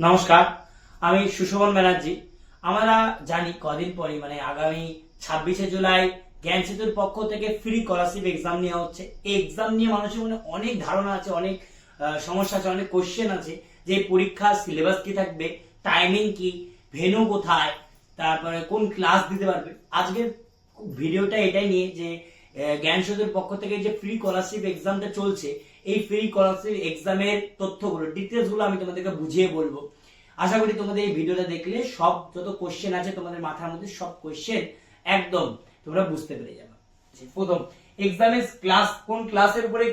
নমস্কার, আমি সুশোভন ব্যানার্জি। আমরা জানি কদিন পরে মানে আগামী 26শে জুলাই জ্ঞান সেতুর পক্ষ থেকে ফ্রি স্কলারশিপ এক্সাম নেওয়া হচ্ছে। এই এক্সাম নিয়ে মানুষের মনে অনেক ধারণা আছে, অনেক সমস্যা আছে, অনেক কোশ্চেন আছে যে পরীক্ষার সিলেবাস কি থাকবে, টাইমিং কি, ভেন্যু কোথায়, তারপরে কোন ক্লাস দিতে পারবে। আজকের ভিডিওটা এটাই নিয়ে যে জ্ঞান সেতুর পক্ষ থেকে যে ফ্রি স্কলারশিপ এক্সামটা চলছে, এই ফ্রি স্কলারশিপ এক্সামের তথ্যগুলো, ডিটেলস গুলো আমি তোমাদেরকে বুঝিয়ে বলবো। আশা করি তোমাদের এই ভিডিওটা দেখলে সব যত কোশ্চেন আছে তোমাদের মাথার মধ্যে সব কোশ্চেন একদম তোমরা বুঝতে পেরে যাবে। প্রথম, এক্সামের ক্লাস কোন ক্লাসের উপরে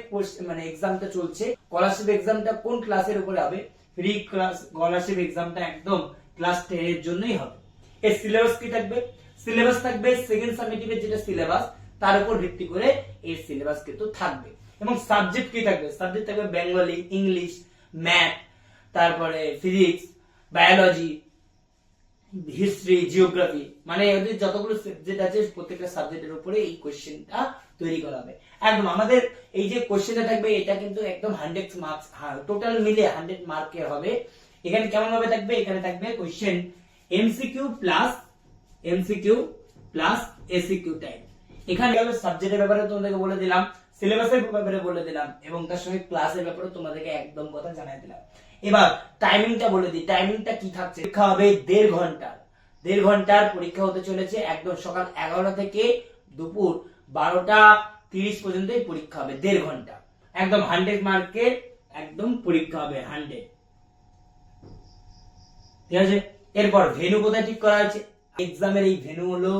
মানে এক্সামটা চলছে, স্কলারশিপ এক্সামটা কোন ক্লাসের উপরে হবে। ফ্রি ক্লাস স্কলারশিপ এক্সামটা একদম ক্লাস 10 এর জন্যই হবে। এর সিলেবাস কি থাকবে? সিলেবাস থাকবে সেকেন্ড সামেটিভের যেটা সিলেবাস, তার উপর ভিত্তি করে এর সিলেবাস কিন্তু থাকবে। এবং সাবজেক্ট কি থাকবে? সাবজেক্ট থাকবে বেঙ্গলি, ইংলিশ, ম্যাথ, তারপরে ফিজিক্স, বায়োলজি, হিস্ট্রি, জিওগ্রাফি, মানে ওদের যতগুলো সাবজেক্ট আছে প্রত্যেকটা সাবজেক্টের উপরে এই কোশ্চেনটা তৈরি করা হবে। একদম আমাদের এই যে কোশ্চেনটা থাকবে এটা কিন্তু একদম 100 মার্কস, টোটাল মিলে 100 মার্কের হবে। এখানে কেমন ভাবে থাকবে? এখানে থাকবে question MCQ plus SCQ type. এখানে সাবজেক্টের ব্যাপারে তোমাদেরকে বলে দিলাম, সিলেবাসের ব্যাপারে বলে দিলাম এবং তার সঙ্গে ক্লাসের ব্যাপারে তোমাদেরকে একদম কথা জানিয়ে দিলাম। এবার টাইমিংটা বলে দিই, টাইমিংটা কি থাকছে। পরীক্ষা হবে 1.5 ঘন্টার পরীক্ষা হতে চলেছে। একদম সকাল 11টা থেকে দুপুর 12টা 30 পর্যন্ত পরীক্ষা হবে। 1.5 ঘন্টা, একদম 100 মার্কের একদম পরীক্ষা হবে 100। ঠিক আছে। এরপর ভেন্যু কোথায় ঠিক করা হয়েছে? এক্সামের এই ভেন্যু হলো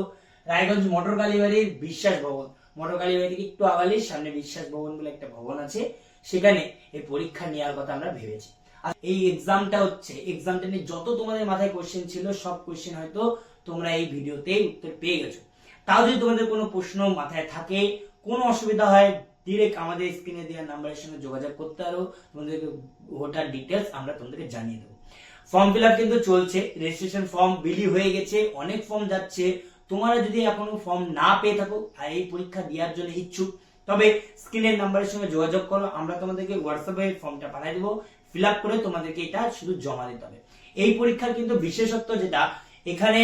রায়গঞ্জ মোটর কালীবাড়ির বিশ্বাস ভবন। মোটর কালীবাড়ি থেকে একটু আগালেই সামনে বিশ্বাস ভবন বলে একটা ভবন আছে, সেখানে এই পরীক্ষা নেওয়ার কথা আমরা ভেবেছি। আর এই এক্সামটা হচ্ছে, এক্সামটা নিয়ে যত তোমাদের মাথায় কোশ্চেন ছিল সব কোশ্চেন হয়তো তোমরা এই ভিডিওতে উত্তর পেয়ে গেছো। তাও যদি তোমাদের কোনো প্রশ্ন মাথায় থাকে, কোনো অসুবিধা হয়, ডিরেক্ট আমাদের স্ক্রিনে দেওয়া নাম্বারের সঙ্গে যোগাযোগ করতে পারো। তোমাদেরকে ওটার ডিটেলস আমরা তোমাদেরকে জানিয়ে দেবো। ফর্ম ফিল আপ কিন্তু চলছে, রেজিস্ট্রেশন ফর্ম বিলি হয়ে গেছে, অনেক ফর্ম যাচ্ছে। তোমরা যদি এখনো ফর্ম না পেয়ে থাকো আর এই পরীক্ষা দেওয়ার জন্য ইচ্ছুক, তবে স্ক্রিনের নাম্বারের সঙ্গে যোগাযোগ করো। আমরা তোমাদেরকে হোয়াটসঅ্যাপে ফর্মটা পাঠিয়ে দেবো। ফিল আপ করে তোমাদেরকে এটা শুধু জমা দিতে হবে। এই পরীক্ষার কিন্তু বিশেষত্ব যেটা, এখানে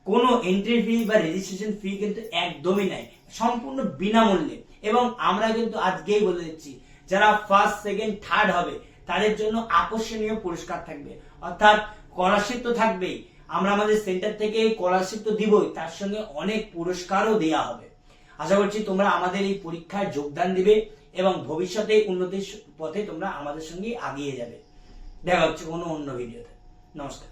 কোনো এন্ট্রি ফি বা রেজিস্ট্রেশন ফি কিন্তু একদমই নাই, সম্পূর্ণ বিনামূল্যে। এবং আমরা কিন্তু আজকেই বলে দিচ্ছি, যারা ফার্স্ট, সেকেন্ড, থার্ড হবে তাদের জন্য আকর্ষণীয় পুরস্কার থাকবে। অর্থাৎ স্কলারশিপ তো থাকবেই, আমরা আমাদের সেন্টার থেকে স্কলারশিপ তো দিবই, তার সঙ্গে অনেক পুরস্কারও দেওয়া হবে। আশা করছি তোমরা আমাদের এই পরীক্ষায় যোগদান দিবে এবং ভবিষ্যতে উন্নতির পথে তোমরা আমাদের সঙ্গে এগিয়ে যাবে। দেখা হচ্ছে কোনো অন্য ভিডিওতে। নমস্কার।